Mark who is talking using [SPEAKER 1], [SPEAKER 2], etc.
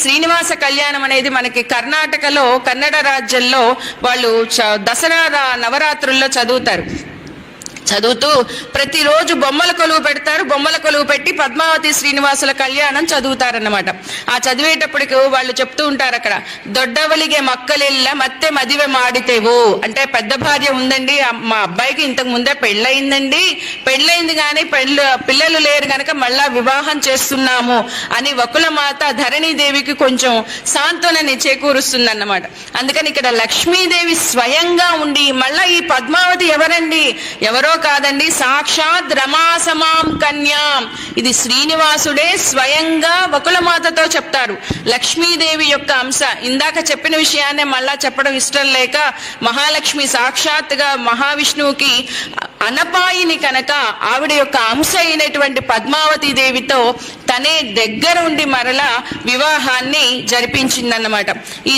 [SPEAKER 1] శ్రీనివాస కళ్యాణం అనేది మనకి కర్ణాటకలో కన్నడ రాజ్యంలో వాళ్ళు దసరా నవరాత్రుల్లో చదువుతూ ప్రతిరోజు బొమ్మల కొలువు పెడతారు. బొమ్మల కొలువు పెట్టి పద్మావతి శ్రీనివాసుల కళ్యాణం చదువుతారన్నమాట. ఆ చదివేటప్పటికి వాళ్ళు చెప్తూ ఉంటారు, అక్కడ దొడ్డవలిగే మక్కలిల్ల మత్తె మదివె మాడితేవు అంటే పెద్ద భార్య ఉందండి, మా అబ్బాయికి ఇంతకు ముందే పెళ్ళయిందండి, పెళ్ళయింది కానీ పిల్లలు లేరు గనక మళ్ళా వివాహం చేస్తున్నాము అని వకులమాత ధరణీదేవికి కొంచెం సాంత్వనని చేకూరుస్తుందన్నమాట. అందుకని ఇక్కడ లక్ష్మీదేవి స్వయంగా ఉండి మళ్ళా ఈ పద్మావతి ఎవరండి, ఎవరో కాదండి, సాక్షాత్ రమాసమాం కన్యాం. ఇది శ్రీనివాసుడే స్వయంగా వకులమాతతో చెప్తారు. లక్ష్మీదేవి యొక్క అంశ. ఇందాక చెప్పిన విషయాన్నే మళ్ళా చెప్పడం ఇష్టం లేక మహాలక్ష్మి సాక్షాత్గా మహావిష్ణువుకి అనపాయిని కనుక ఆవిడ యొక్క అంశ అయినటువంటి పద్మావతి దేవితో తనే దగ్గరుండి మరలా వివాహాన్ని జరిపించిందన్నమాట. ఈ